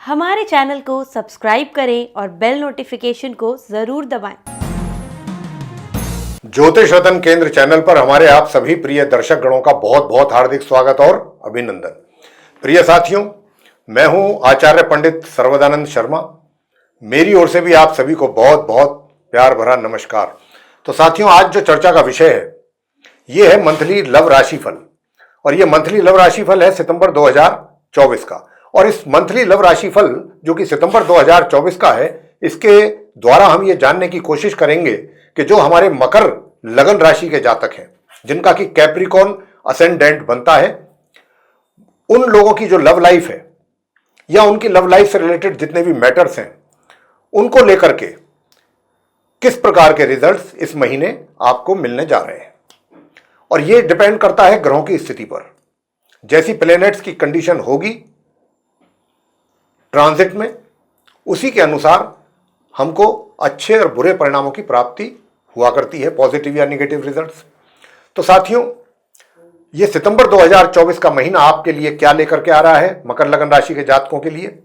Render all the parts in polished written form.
हमारे चैनल को सब्सक्राइब करें और बेल नोटिफिकेशन को जरूर दबाएं। ज्योतिष रतन केंद्र चैनल पर हमारे आप सभी प्रिय दर्शक गणों का बहुत बहुत हार्दिक स्वागत और अभिनंदन। प्रिय साथियों, मैं हूं आचार्य पंडित सर्वदानंद शर्मा। मेरी ओर से भी आप सभी को बहुत बहुत प्यार भरा नमस्कार। तो साथियों, आज जो चर्चा का विषय है ये है मंथली लव राशिफल, और ये मंथली लव राशिफल है सितंबर 2024 का। और इस मंथली लव राशिफल जो कि सितंबर 2024 का है, इसके द्वारा हम ये जानने की कोशिश करेंगे कि जो हमारे मकर लगन राशि के जातक हैं, जिनका कि कैप्रिकॉर्न असेंडेंट बनता है, उन लोगों की जो लव लाइफ है या उनकी लव लाइफ से रिलेटेड जितने भी मैटर्स हैं, उनको लेकर के किस प्रकार के रिजल्ट्स इस महीने आपको मिलने जा रहे हैं। और ये डिपेंड करता है ग्रहों की स्थिति पर। जैसी प्लैनेट्स की कंडीशन होगी ट्रांजिट में, उसी के अनुसार हमको अच्छे और बुरे परिणामों की प्राप्ति हुआ करती है, पॉजिटिव या नेगेटिव रिजल्ट्स। तो साथियों, ये सितंबर 2024 का महीना आपके लिए क्या लेकर के आ रहा है मकर लगन राशि के जातकों के लिए,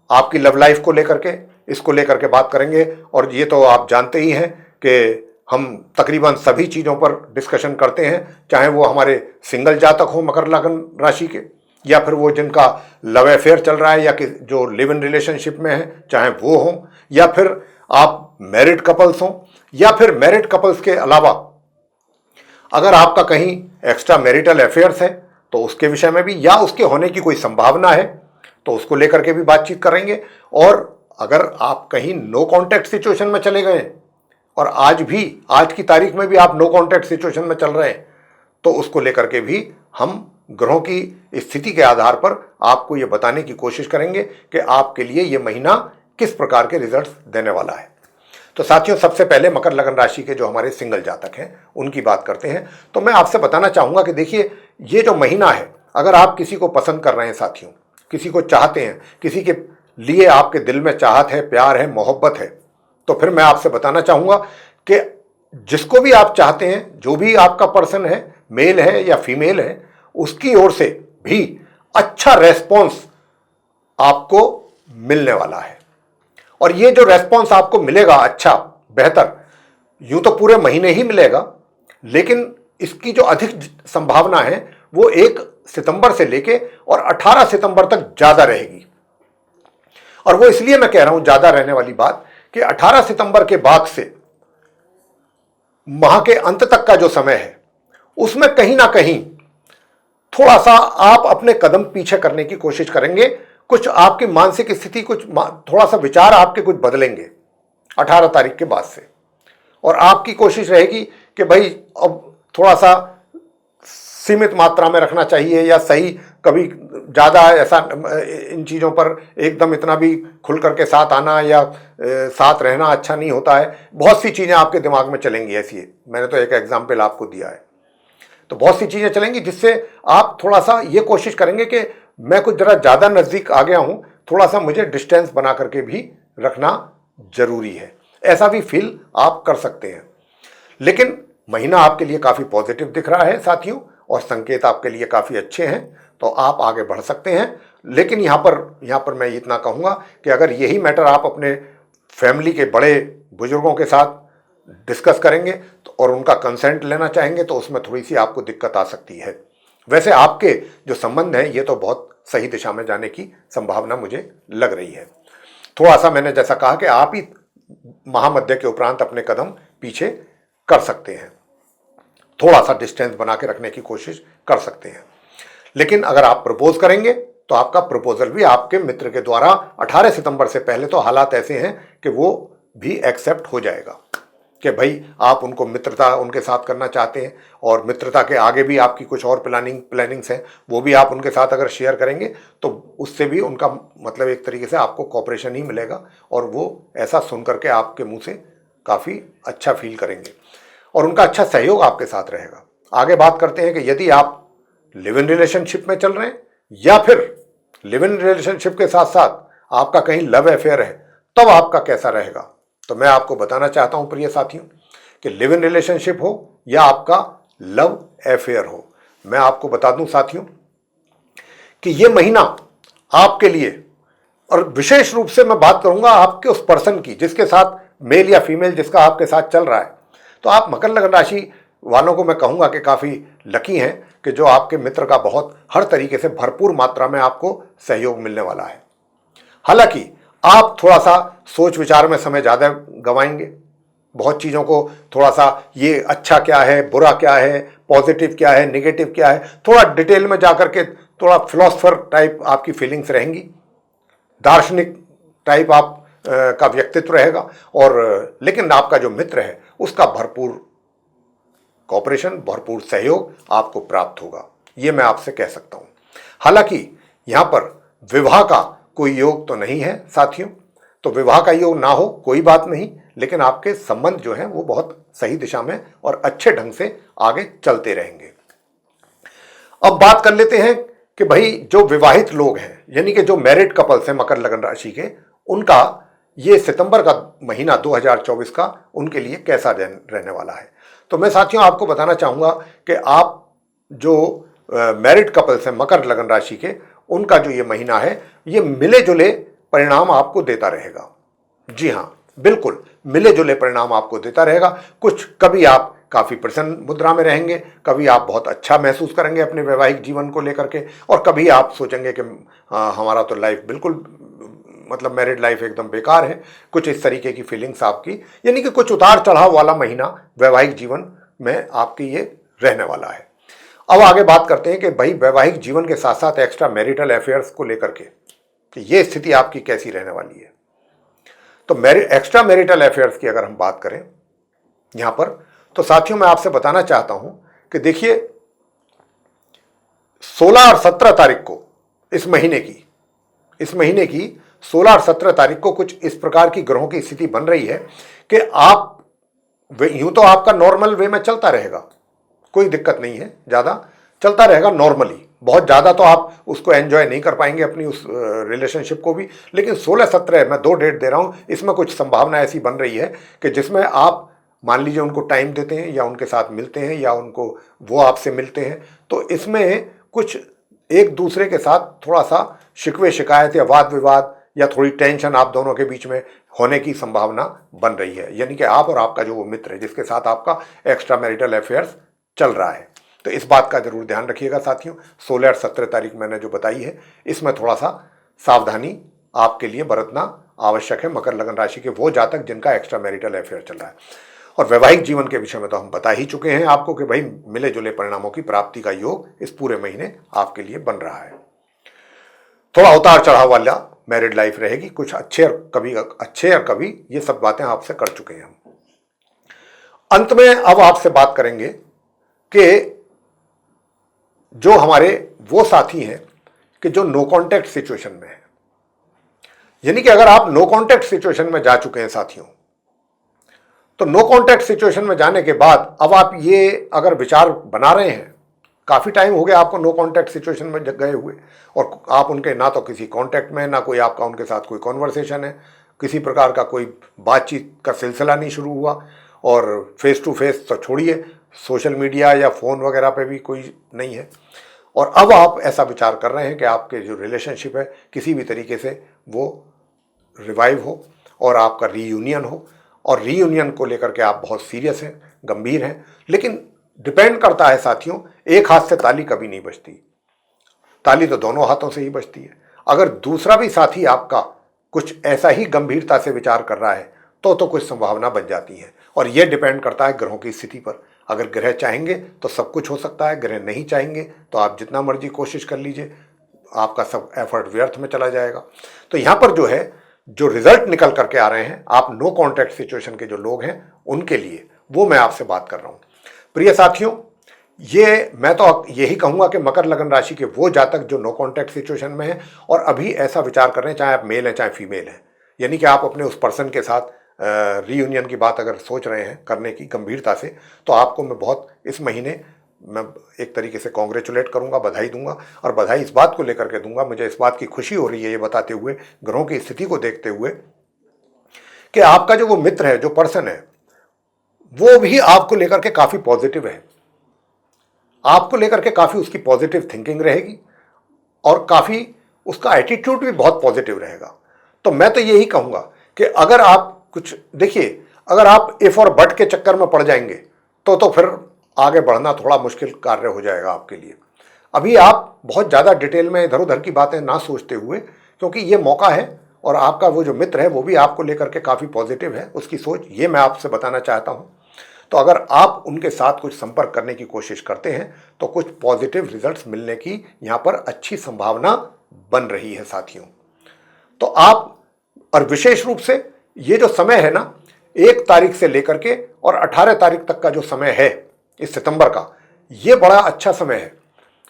आपकी लव लाइफ को लेकर के, इसको लेकर के बात करेंगे। और ये तो आप जानते ही हैं कि हम तकरीबन सभी चीज़ों पर डिस्कशन करते हैं, चाहे वो हमारे सिंगल जातक हो मकर लगन राशि के, या फिर वो जिनका लव अफेयर चल रहा है या कि जो लिव इन रिलेशनशिप में है, चाहे वो हो, या फिर आप मैरिड कपल्स हों, या फिर मैरिड कपल्स के अलावा अगर आपका कहीं एक्स्ट्रा मैरिटल अफेयर्स है तो उसके विषय में भी, या उसके होने की कोई संभावना है तो उसको लेकर के भी बातचीत करेंगे। और अगर आप कहीं नो कॉन्टैक्ट सिचुएशन में चले गए और आज की तारीख में भी आप नो कॉन्टैक्ट सिचुएशन में चल रहे हैं, तो उसको लेकर के भी हम ग्रहों की स्थिति के आधार पर आपको ये बताने की कोशिश करेंगे कि आपके लिए ये महीना किस प्रकार के रिजल्ट्स देने वाला है। तो साथियों, सबसे पहले मकर लगन राशि के जो हमारे सिंगल जातक हैं उनकी बात करते हैं। तो मैं आपसे बताना चाहूँगा कि देखिए, ये जो महीना है, अगर आप किसी को पसंद कर रहे हैं साथियों, किसी को चाहते हैं, किसी के लिए आपके दिल में चाहत है, प्यार है, मोहब्बत है, तो फिर मैं आपसे बताना चाहूँगा कि जिसको भी आप चाहते हैं, जो भी आपका पर्सन है, मेल है या फीमेल है, उसकी ओर से भी अच्छा रेस्पॉन्स आपको मिलने वाला है। और ये जो रेस्पॉन्स आपको मिलेगा अच्छा, बेहतर, यूं तो पूरे महीने ही मिलेगा, लेकिन इसकी जो अधिक संभावना है वो 1 सितंबर से लेके और 18 सितंबर तक ज्यादा रहेगी। और वो इसलिए मैं कह रहा हूं ज्यादा रहने वाली बात कि 18 सितंबर के बाद से माह के अंत तक का जो समय है, उसमें कहीं ना कहीं थोड़ा सा आप अपने कदम पीछे करने की कोशिश करेंगे। कुछ आपकी मानसिक स्थिति, थोड़ा सा विचार आपके कुछ बदलेंगे 18 तारीख के बाद से। और आपकी कोशिश रहेगी कि भाई अब थोड़ा सा सीमित मात्रा में रखना चाहिए, या सही, कभी ज़्यादा ऐसा इन चीज़ों पर एकदम इतना भी खुल करके साथ आना या साथ रहना अच्छा नहीं होता है। बहुत सी चीज़ें आपके दिमाग में चलेंगी ऐसी, मैंने तो एक एग्जाम्पल आपको दिया है। तो बहुत सी चीज़ें चलेंगी जिससे आप थोड़ा सा ये कोशिश करेंगे कि मैं कुछ ज़रा ज़्यादा नज़दीक आ गया हूँ, थोड़ा सा मुझे डिस्टेंस बना करके भी रखना जरूरी है, ऐसा भी फील आप कर सकते हैं। लेकिन महीना आपके लिए काफ़ी पॉजिटिव दिख रहा है साथियों, और संकेत आपके लिए काफ़ी अच्छे हैं, तो आप आगे बढ़ सकते हैं। लेकिन यहाँ पर मैं इतना कहूँगा कि अगर यही मैटर आप अपने फैमिली के बड़े बुजुर्गों के साथ डिस्कस करेंगे तो, और उनका कंसेंट लेना चाहेंगे, तो उसमें थोड़ी सी आपको दिक्कत आ सकती है। वैसे आपके जो संबंध हैं ये तो बहुत सही दिशा में जाने की संभावना मुझे लग रही है। थोड़ा सा मैंने जैसा कहा कि आप ही महामध्य के उपरांत अपने कदम पीछे कर सकते हैं, थोड़ा सा डिस्टेंस बना के रखने की कोशिश कर सकते हैं। लेकिन अगर आप प्रपोज करेंगे तो आपका प्रपोजल भी आपके मित्र के द्वारा 18 सितंबर से पहले तो हालात ऐसे हैं कि वो भी एक्सेप्ट हो जाएगा कि भाई आप उनको मित्रता उनके साथ करना चाहते हैं, और मित्रता के आगे भी आपकी कुछ और प्लानिंग्स हैं, वो भी आप उनके साथ अगर शेयर करेंगे तो उससे भी उनका मतलब एक तरीके से आपको कॉपरेशन ही मिलेगा, और वो ऐसा सुन करके आपके मुंह से काफ़ी अच्छा फील करेंगे और उनका अच्छा सहयोग आपके साथ रहेगा। आगे बात करते हैं कि यदि आप लिव इन रिलेशनशिप में चल रहे हैं, या फिर लिव इन रिलेशनशिप के साथ साथ आपका कहीं लव अफेयर है, तब आपका कैसा रहेगा। तो मैं आपको बताना चाहता हूं प्रिय साथियों कि लिव इन रिलेशनशिप हो या आपका लव अफेयर हो, मैं आपको बता दूं साथियों कि ये महीना आपके लिए और विशेष रूप से मैं बात करूंगा आपके उस पर्सन की जिसके साथ, मेल या फीमेल, जिसका आपके साथ चल रहा है। तो आप मकर लगन राशि वालों को मैं कहूंगा कि काफ़ी लकी हैं कि जो आपके मित्र का बहुत हर तरीके से भरपूर मात्रा में आपको सहयोग मिलने वाला है। हालांकि आप थोड़ा सा सोच विचार में समय ज़्यादा गंवाएंगे, बहुत चीज़ों को थोड़ा सा, ये अच्छा क्या है, बुरा क्या है, पॉजिटिव क्या है, नेगेटिव क्या है, थोड़ा डिटेल में जाकर के थोड़ा फिलोसफर टाइप आपकी फीलिंग्स रहेंगी, दार्शनिक टाइप आप का व्यक्तित्व रहेगा। और लेकिन आपका जो मित्र है उसका भरपूर कॉपरेशन, भरपूर सहयोग आपको प्राप्त होगा, ये मैं आपसे कह सकता हूं। हालांकि यहां पर विवाह का कोई योग तो नहीं है साथियों, तो विवाह का योग ना हो कोई बात नहीं, लेकिन आपके संबंध जो हैं वो बहुत सही दिशा में और अच्छे ढंग से आगे चलते रहेंगे। अब बात कर लेते हैं कि भाई जो विवाहित लोग हैं, यानी कि जो मैरिड कपल्स हैं मकर लगन राशि के, उनका ये सितंबर का महीना 2024 का उनके लिए कैसा रहने वाला है। तो मैं साथियों आपको बताना चाहूँगा कि आप जो मैरिड कपल्स हैं मकर लगन राशि के, उनका जो ये महीना है ये मिले जुले परिणाम आपको देता रहेगा। जी हाँ, बिल्कुल मिले जुले परिणाम आपको देता रहेगा। कुछ कभी आप काफ़ी प्रसन्न मुद्रा में रहेंगे, कभी आप बहुत अच्छा महसूस करेंगे अपने वैवाहिक जीवन को लेकर के, और कभी आप सोचेंगे कि हमारा तो लाइफ बिल्कुल, मतलब मैरिड लाइफ एकदम बेकार है। कुछ इस तरीके की फीलिंग्स आपकी, यानी कि कुछ उतार चढ़ाव वाला महीना वैवाहिक जीवन में आपकी ये रहने वाला है। अब आगे बात करते हैं कि भाई वैवाहिक जीवन के साथ साथ एक्स्ट्रा मैरिटल अफेयर्स को लेकर के कि ये स्थिति आपकी कैसी रहने वाली है। तो एक्स्ट्रा मैरिटल अफेयर्स की अगर हम बात करें यहां पर, तो साथियों मैं आपसे बताना चाहता हूं कि देखिए 16 और 17 तारीख को इस महीने की 16 और 17 तारीख को कुछ इस प्रकार की ग्रहों की स्थिति बन रही है कि आप, यूं तो आपका नॉर्मल वे में चलता रहेगा, कोई दिक्कत नहीं है, ज़्यादा चलता रहेगा नॉर्मली, बहुत ज़्यादा तो आप उसको एंजॉय नहीं कर पाएंगे अपनी उस रिलेशनशिप को भी। लेकिन 16-17 मैं 2 डेट दे रहा हूँ, इसमें कुछ संभावना ऐसी बन रही है कि जिसमें आप मान लीजिए उनको टाइम देते हैं या उनके साथ मिलते हैं या उनको वो आपसे मिलते हैं, तो इसमें कुछ एक दूसरे के साथ थोड़ा सा शिकवे शिकायत या वाद विवाद या थोड़ी टेंशन आप दोनों के बीच में होने की संभावना बन रही है। यानी कि आप और आपका जो वो मित्र है जिसके साथ आपका एक्स्ट्रा मैरिटल अफेयर्स चल रहा है, तो इस बात का जरूर ध्यान रखिएगा साथियों। 16 और 17 तारीख मैंने जो बताई है, इसमें थोड़ा सा सावधानी आपके लिए बरतना आवश्यक है मकर लगन राशि के वो जातक जिनका एक्स्ट्रा मैरिटल अफेयर चल रहा है। और वैवाहिक जीवन के विषय में तो हम बता ही चुके हैं आपको कि भाई मिले जुले परिणामों की प्राप्ति का योग इस पूरे महीने आपके लिए बन रहा है। थोड़ा उतार चढ़ाव वाला मैरिड लाइफ रहेगी, कुछ अच्छे और कभी ये सब बातें आपसे कर चुके हैं हम। अंत में अब आपसे बात करेंगे कि जो हमारे वो साथी हैं कि जो नो कांटेक्ट सिचुएशन में है, यानी कि अगर आप नो कांटेक्ट सिचुएशन में जा चुके हैं साथियों, तो नो कांटेक्ट सिचुएशन में जाने के बाद अब आप ये अगर विचार बना रहे हैं, काफ़ी टाइम हो गया आपको नो कांटेक्ट सिचुएशन में गए हुए, और आप उनके ना तो किसी कांटेक्ट में, ना कोई आपका उनके साथ कोई कॉन्वर्सेशन है, किसी प्रकार का कोई बातचीत का सिलसिला नहीं शुरू हुआ, और फेस टू फेस तो छोड़िए, सोशल मीडिया या फ़ोन वगैरह पे भी कोई नहीं है, और अब आप ऐसा विचार कर रहे हैं कि आपके जो रिलेशनशिप है किसी भी तरीके से वो रिवाइव हो और आपका रीयूनियन हो, और रीयूनियन को लेकर के आप बहुत सीरियस हैं, गंभीर हैं। लेकिन डिपेंड करता है साथियों, एक हाथ से ताली कभी नहीं बजती, ताली तो दोनों हाथों से ही बजती है। अगर दूसरा भी साथी आपका कुछ ऐसा ही गंभीरता से विचार कर रहा है तो कुछ संभावना बन जाती है, और यह डिपेंड करता है ग्रहों की स्थिति पर। अगर ग्रह चाहेंगे तो सब कुछ हो सकता है, ग्रह नहीं चाहेंगे तो आप जितना मर्जी कोशिश कर लीजिए, आपका सब एफर्ट व्यर्थ में चला जाएगा। तो यहाँ पर जो है, जो रिजल्ट निकल करके आ रहे हैं आप नो कांटेक्ट सिचुएशन के जो लोग हैं उनके लिए, वो मैं आपसे बात कर रहा हूँ। प्रिय साथियों, ये मैं तो यही कहूँगा कि मकर लगन राशि के वो जातक जो नो कांटेक्ट सिचुएशन में हैं और अभी ऐसा विचार कर रहे हैं, चाहे आप मेल हैं चाहे फीमेल हैं, यानी कि आप अपने उस पर्सन के साथ रीयूनियन की बात अगर सोच रहे हैं करने की गंभीरता से, तो आपको मैं बहुत इस महीने मैं एक तरीके से कॉन्ग्रेचुलेट करूंगा, बधाई दूंगा। और बधाई इस बात को लेकर के दूंगा, मुझे इस बात की खुशी हो रही है ये बताते हुए, ग्रहों की स्थिति को देखते हुए, कि आपका जो वो मित्र है, जो पर्सन है, वो भी आपको लेकर के काफ़ी पॉजिटिव है, आपको लेकर के काफ़ी उसकी पॉजिटिव थिंकिंग रहेगी, और काफ़ी उसका एटीट्यूड भी बहुत पॉजिटिव रहेगा। तो मैं तो यही कहूँगा कि अगर आप कुछ देखिए, अगर आप इफ और बट के चक्कर में पड़ जाएंगे तो फिर आगे बढ़ना थोड़ा मुश्किल कार्य हो जाएगा आपके लिए। अभी आप बहुत ज़्यादा डिटेल में इधर उधर की बातें ना सोचते हुए, क्योंकि ये मौका है और आपका वो जो मित्र है वो भी आपको लेकर के काफ़ी पॉजिटिव है, उसकी सोच, ये मैं आपसे बताना चाहता हूँ। तो अगर आप उनके साथ कुछ संपर्क करने की कोशिश करते हैं तो कुछ पॉजिटिव रिजल्ट्स मिलने की यहाँ पर अच्छी संभावना बन रही है साथियों। तो आप, और विशेष रूप से ये जो समय है ना, 1 तारीख से लेकर के और 18 तारीख तक का जो समय है इस सितंबर का, ये बड़ा अच्छा समय है।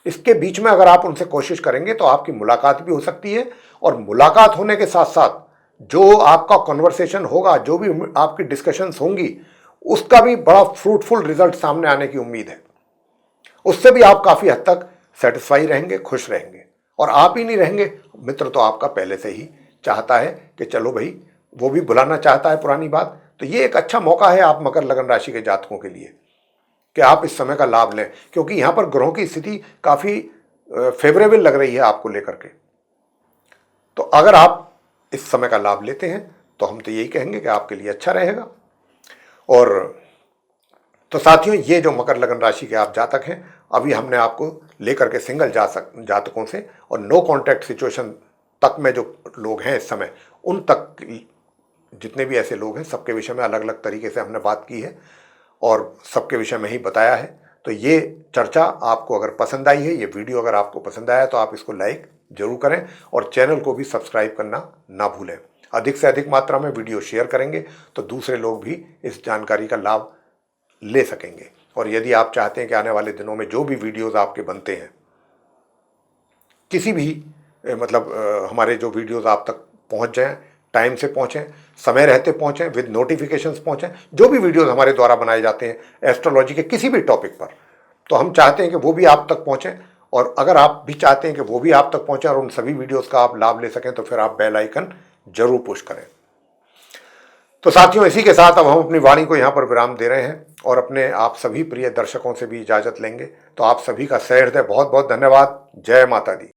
इसके बीच में अगर आप उनसे कोशिश करेंगे तो आपकी मुलाकात भी हो सकती है, और मुलाकात होने के साथ साथ जो आपका कन्वर्सेशन होगा, जो भी आपकी डिस्कशंस होंगी, उसका भी बड़ा फ्रूटफुल रिजल्ट सामने आने की उम्मीद है। उससे भी आप काफ़ी हद तक सेटिस्फाई रहेंगे, खुश रहेंगे। और आप ही नहीं रहेंगे, मित्र तो आपका पहले से ही चाहता है कि चलो भाई, वो भी बुलाना चाहता है पुरानी बात। तो ये एक अच्छा मौका है आप मकर लगन राशि के जातकों के लिए कि आप इस समय का लाभ लें, क्योंकि यहाँ पर ग्रहों की स्थिति काफ़ी फेवरेबल लग रही है आपको लेकर के। तो अगर आप इस समय का लाभ लेते हैं तो हम तो यही कहेंगे कि आपके लिए अच्छा रहेगा। और तो साथियों, ये जो मकर लगन राशि के आप जातक हैं, अभी हमने आपको लेकर के सिंगल जातकों से और नो कॉन्टैक्ट सिचुएशन तक में जो लोग हैं इस समय, उन तक जितने भी ऐसे लोग हैं, सबके विषय में अलग अलग तरीके से हमने बात की है और सबके विषय में ही बताया है। तो ये चर्चा आपको अगर पसंद आई है, ये वीडियो अगर आपको पसंद आया तो आप इसको लाइक जरूर करें और चैनल को भी सब्सक्राइब करना ना भूलें। अधिक से अधिक मात्रा में वीडियो शेयर करेंगे तो दूसरे लोग भी इस जानकारी का लाभ ले सकेंगे। और यदि आप चाहते हैं कि आने वाले दिनों में जो भी वीडियोस आपके बनते हैं, किसी भी हमारे जो वीडियोस आप तक पहुंच जाएं, टाइम से पहुंचें, समय रहते पहुंचें, विद नोटिफिकेशंस पहुंचें, जो भी वीडियोस हमारे द्वारा बनाए जाते हैं एस्ट्रोलॉजी के किसी भी टॉपिक पर, तो हम चाहते हैं कि वो भी आप तक पहुंचें। और अगर आप भी चाहते हैं कि वो भी आप तक पहुंचे और उन सभी वीडियोस का आप लाभ ले सकें, तो फिर आप बेल आइकन जरूर पुश करें। तो साथियों, इसी के साथ अब हम अपनी वाणी को यहाँ पर विराम दे रहे हैं और अपने आप सभी प्रिय दर्शकों से भी इजाजत लेंगे। तो आप सभी का सहृदय बहुत बहुत धन्यवाद। जय माता दी।